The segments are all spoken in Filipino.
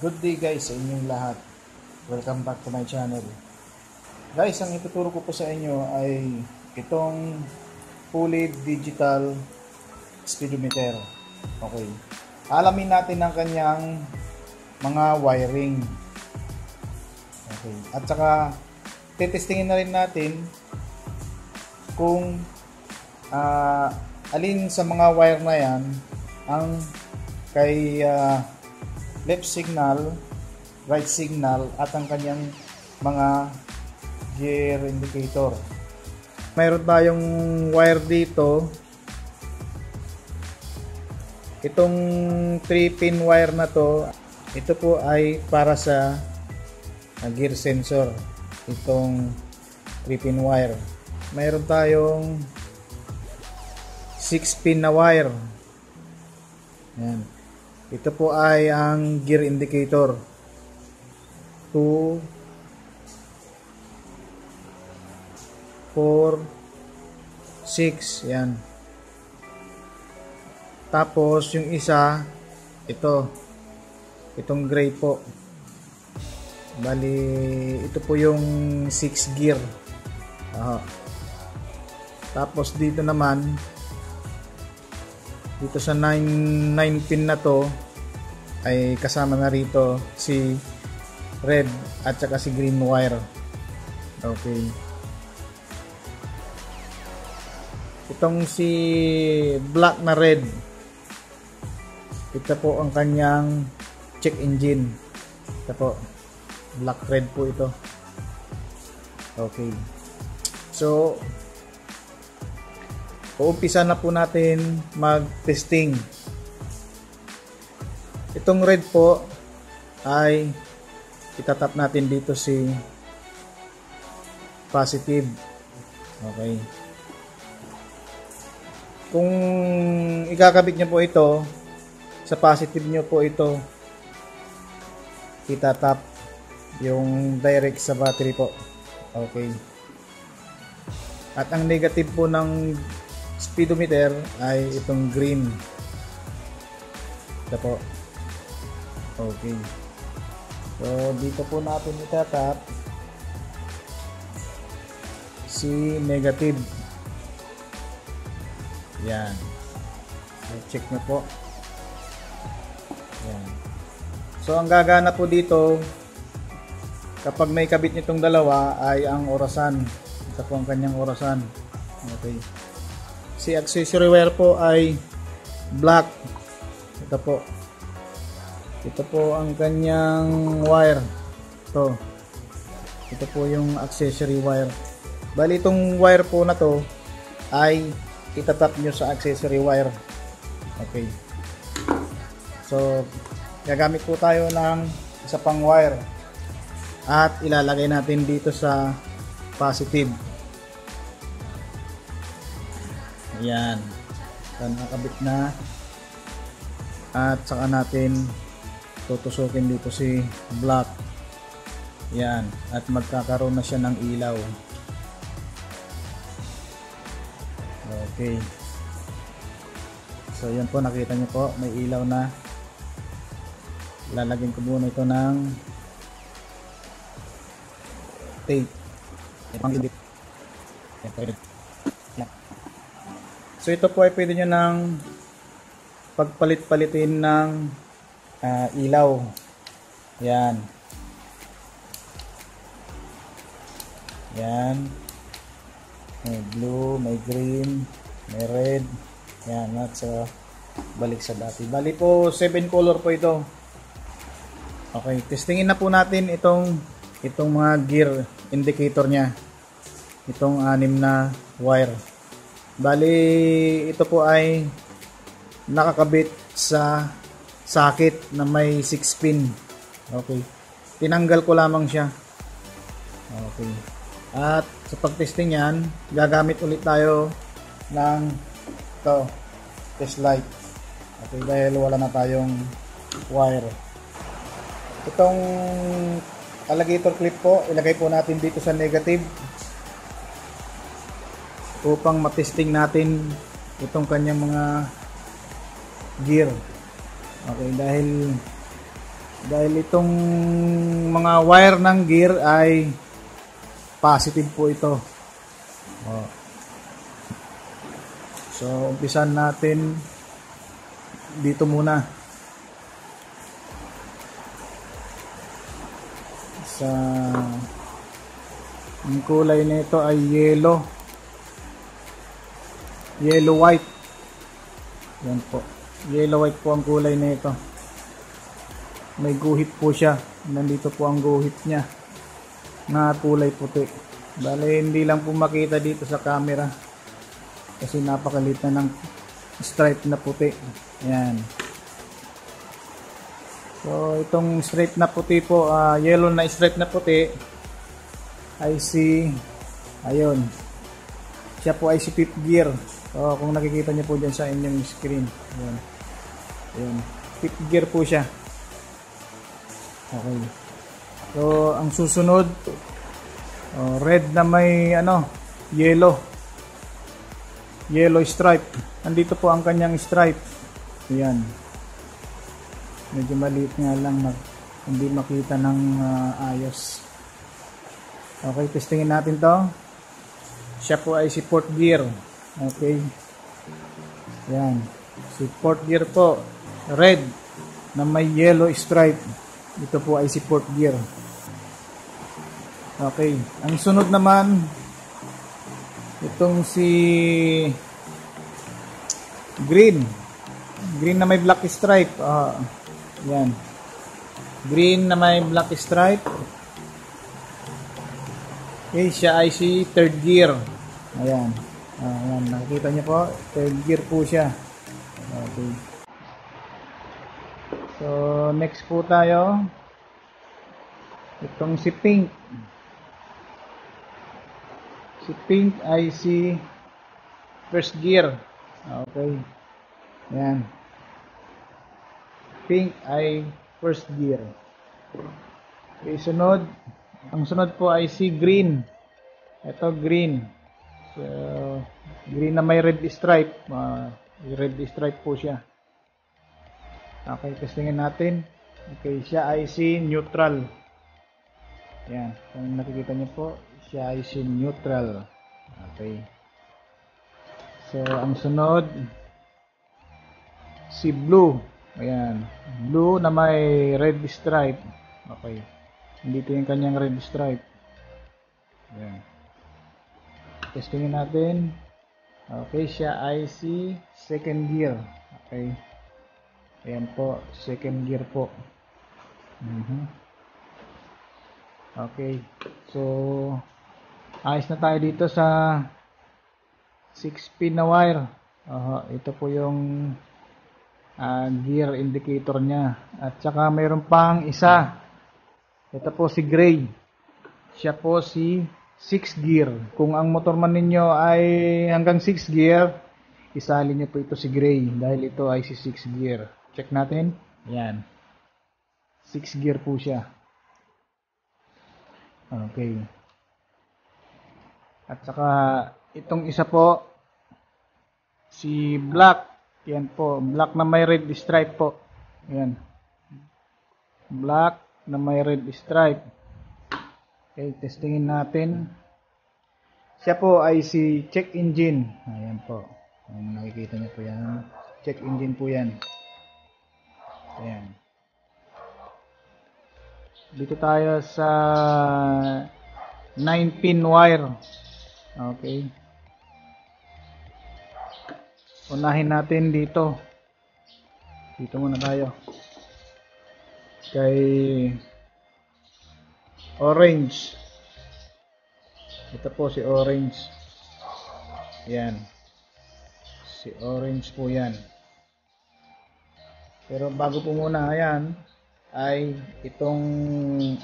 Good day guys sa inyong lahat. Welcome back to my channel. Guys, ang ituturo ko po sa inyo ay itong fully digital speedometer. Okay. Alamin natin ang kanyang mga wiring. Okay. At saka tetestingin na rin natin kung alin sa mga wire na yan ang kay left signal, right signal at ang kanyang mga gear indicator. Mayroon tayong wire dito. Itong 3-pin wire na to, ito po ay para sa gear sensor. Itong 3-pin wire. Mayroon tayong 6-pin na wire. Ayan. Ito po ay ang gear indicator. 2, 4, 6. Yan. Tapos yung isa, itong gray po. Bali, ito po yung 6 gear. Tapos dito naman, dito sa 9 pin na to ay kasama na rito si red at saka si green wire. Okay. Itong si black na red, ito po ang kanyang check engine. Ito po, black red po ito. Okay. So uumpisa na po natin mag-testing. Itong red po ay itatap natin dito si positive. Okay. Kung ikakabit nyo po ito, sa positive nyo po ito itatap yung direct sa battery po. Okay. At ang negative po ng speedometer ay itong green. Ito po. Okay. So dito po natin itatap si negative. Yan. So, check nyo po. Yan. So ang gagana po dito kapag may kabit nitong dalawa ay ang orasan. Ito po ang kanyang orasan. Okay. Si accessory wire po ay black. Ito po. Ito po ang kanyang wire. Ito po yung accessory wire. Bali itong wire po na to ay itatap nyo sa accessory wire. Okay. So gagamit po tayo ng isa pang wire at ilalagay natin dito sa positive. Ayan. So, nakakabit na. At saka natin tutusukin dito si black. Ayan. At magkakaroon na siya ng ilaw. Okay. So, yan po. Nakita nyo po. May ilaw na. Lalagyan ko muna ito ng tape. So ito po ay pwede nyo ng pagpalit-palitin ng ilaw. Yan. Yan. May blue, may green, may red. Yan. At sa balik sa dati. Bali po 7 color po ito. Okay. Testingin na po natin itong mga gear indicator nya. Itong 6 na wire. Bali, ito po ay nakakabit sa socket na may 6 pin. Okay. Tinanggal ko lamang siya. Okay. At sa pagtesting yan, gagamit ulit tayo ng test light. Okay, dahil wala na tayong wire. Itong alligator clip po, ilagay po natin dito sa negative upang matesting natin itong kanyang mga gear. Okay, dahil Dahil itong mga wire ng gear ay positive po ito. Oh. So, umpisan natin dito muna. Ang kulay nito ay yellow. Yellow white. Yan po. Yellow white po ang kulay nito. May guhit po siya. Nandito po ang guhit niya na kulay puti. Bale, hindi lang po makita dito sa camera kasi napakalit na ng stripe na puti. Yan. So, itong stripe na puti po, yellow na stripe na puti ay si, ayun, siya po ay si fifth gear. So, kung nakikita niyo po dyan sa inyong screen, ayun, ayun, fifth gear po siya. Okay. So, ang susunod, red na may yellow stripe. Nandito po ang kanyang stripe. Ayan. Medyo maliit nga lang, hindi makita ng ayos. Okay, testingin natin to. Siya po ay si fourth gear. Okay. Ayan. Si fourth gear po, red na may yellow stripe. Ito po ay si fourth gear. Okay. Ang sunod naman, itong si green. Green na may black stripe. Yan. Green na may black stripe. Okay, siya ay si third gear. Ayan. Ayan. Nakikita niyo po. Third gear po siya. Okay. So, next po tayo. Itong si pink. Si pink ay si first gear. Okay. Ayan. Pink ay first gear. Okay, sunod. Ang sunod po ay si green. Ito green. So, green na may red stripe. Red stripe po siya. Okay, testingin natin. Okay, siya ay si neutral. Ayan. Kung nakikita niyo po, siya ay si neutral. Okay. So, ang sunod, si blue. Ayan. Blue na may red stripe. Okay. Dito yung kanyang red stripe. Ayan. Testingin natin. Okay. Siya ay si second gear. Okay. Ayan po. Second gear po. Okay. So, ayos na tayo dito sa 6-pin na wire. Ito po yung gear indicator niya. At saka mayroon pang isa. Ito po si gray. Siya po si 6 gear. Kung ang motor man ninyo ay hanggang 6 gear, isali niyo po ito si gray dahil ito ay si 6 gear. Check natin. Yan. 6 gear po siya. Okay. At saka itong isa po si black. Yan po, black na may red stripe po. Yan. Black na may red stripe. Okay, testingin natin. Siya po ay si check engine. Ayan po. Kung nakikita niyo po yan. Check engine po yan. Ayan. Dito tayo sa 9-pin wire. Okay. Unahin natin dito. Dito muna tayo. Kay orange. Ito po si orange. Yan. Si orange po yan. Pero bago po muna yan, ay itong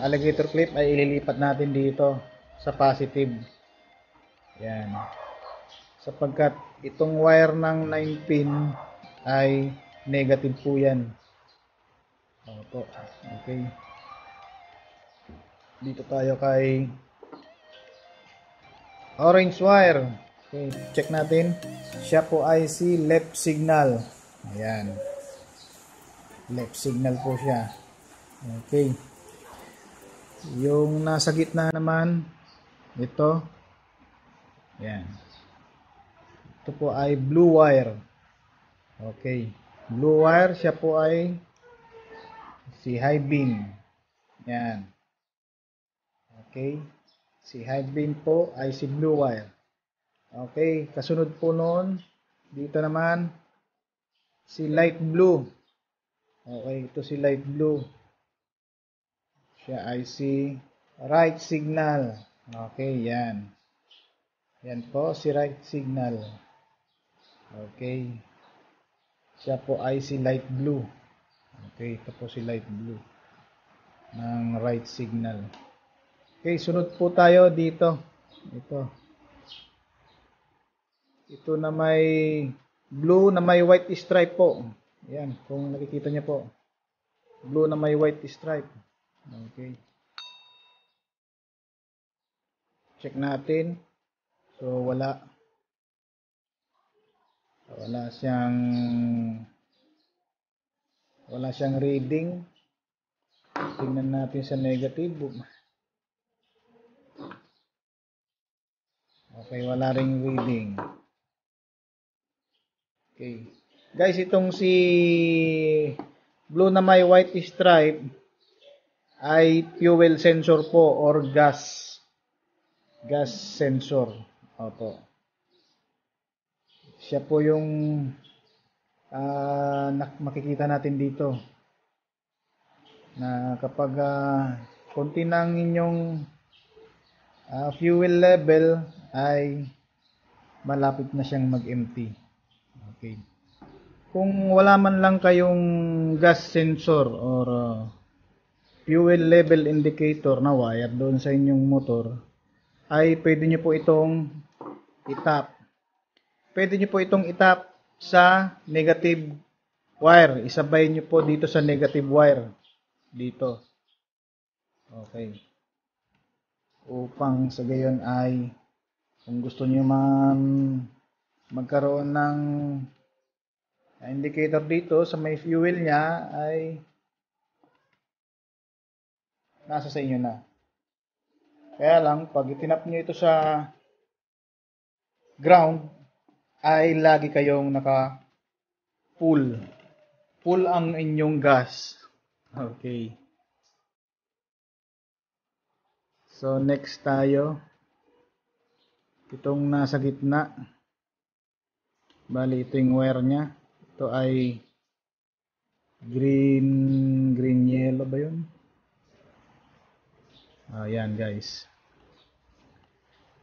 alligator clip ay ililipat natin dito sa positive. Yan. Sapagkat itong wire ng 9-pin ay negative po yan. Opo. Okay. Dito tayo kay orange wire. Okay, check natin. Siya po ay si left signal. Ayan. Left signal po siya. Okay. Yung nasa gitna naman, ito. Yan. Ito po ay blue wire. Okay. Blue wire, siya po ay si high beam. Yan. Okay. Si high beam po ay si blue wire. Okay. Kasunod po noon, dito naman, si light blue. Okay. Ito si light blue. Siya ay si right signal. Okay. Yan. Yan po si right signal. Okay. Siya po ay si light blue. Okay. Ito po si light blue ng right signal. Okay, sunod po tayo dito. Ito na may blue na may white stripe po. Yan, kung nakikita niyo po. Blue na may white stripe. Okay. Check natin. So, wala siyang reading. Tingnan natin sa negative. Okay, wala ring reading. Okay. Guys, itong si blue na may white stripe ay fuel sensor po or gas sensor. Opo. Siya po yung makikita natin dito na kapag konti ng inyong fuel level ay malapit na siyang mag-empty. Okay. Kung wala man lang kayong gas sensor or fuel level indicator na wire doon sa inyong motor, ay pwede nyo po itong itap. Pwede nyo po itong itap sa negative wire. Isabay nyo po dito sa negative wire. Dito. Okay. Upang sa gayon ay kung gusto nyo magkaroon ng indicator dito sa may fuel niya ay nasa sa inyo na. Kaya lang pag itinap nyo ito sa ground ay lagi kayong naka full ang inyong gas. Okay. So next tayo. Itong nasa gitna. Bali ito yung wire nya. Ito ay green yellow ba yun? Ayan guys.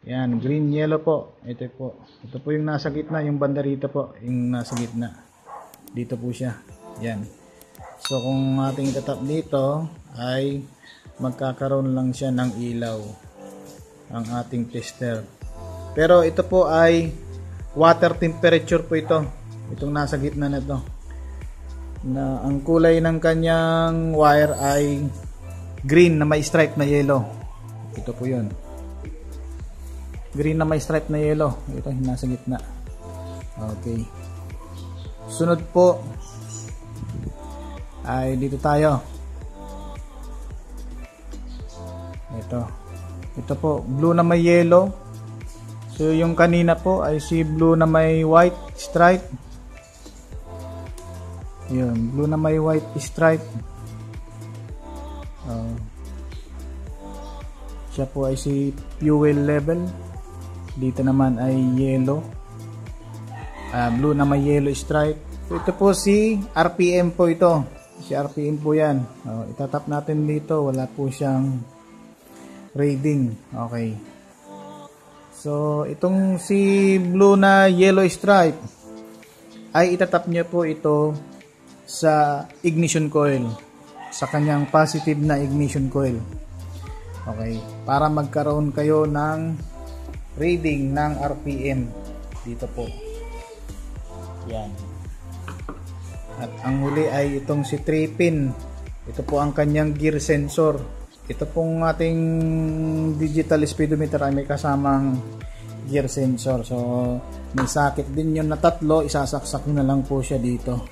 Yan, green yellow po. Ito po. Ito po yung nasa gitna, yung banda rito po, yung nasa gitna. Dito po siya. Yan. So kung ating itatap dito ay magkakaroon lang siya ng ilaw ang ating tester. Pero ito po ay water temperature po ito. Itong nasa gitna na ito. Na ang kulay ng kanyang wire ay green na may stripe na yellow. Ito po 'yun. Green na may stripe na yellow. Ito yung nasa gitna. Okay. Sunod po ay dito tayo. Ito po, blue na may yellow. So yung kanina po ay si blue na may white stripe. Yun, blue na may white stripe. Siya po ay si fuel level. Dito naman ay yellow. Blue na may yellow stripe. So, ito po si RPM po ito. Si RPM po yan. Itatap natin dito. Wala po siyang reading. Okay. So, itong si blue na yellow stripe ay itatap niyo po ito sa ignition coil. Sa kanyang positive na ignition coil. Okay. Para magkaroon kayo ng reading ng RPM. Dito po. Yan. At ang huli ay itong si 3-pin. Ito po ang kanyang gear sensor. Ito pong ating digital speedometer ay may kasamang gear sensor. So, may sakit din yun na tatlo. Isasaksak na lang po siya dito.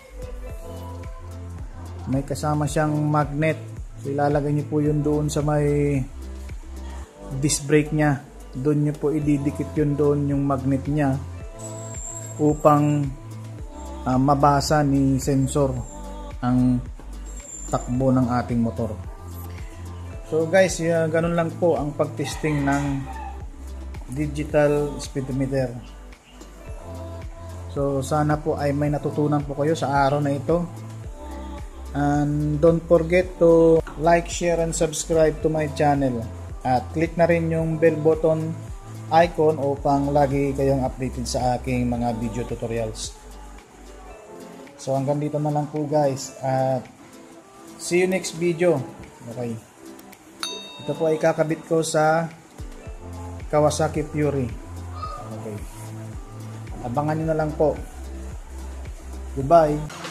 May kasama siyang magnet. So ilalagay niyo po yun doon sa may disc brake niya. Doon niyo po ididikit yun doon yung magnet niya upang mabasa ni sensor ang takbo ng ating motor. So guys, ganun lang po ang pagtesting ng digital speedometer. So sana po ay may natutunan po kayo sa araw na ito. And don't forget to like, share, and subscribe to my channel. At click na rin yung bell button icon upang lagi kayong updated sa aking mga video tutorials. So hanggang dito na lang po guys. At see you next video. Okay. Ito po ay kakabit ko sa Kawasaki Fury. Okay. Abangan nyo na lang po. Goodbye.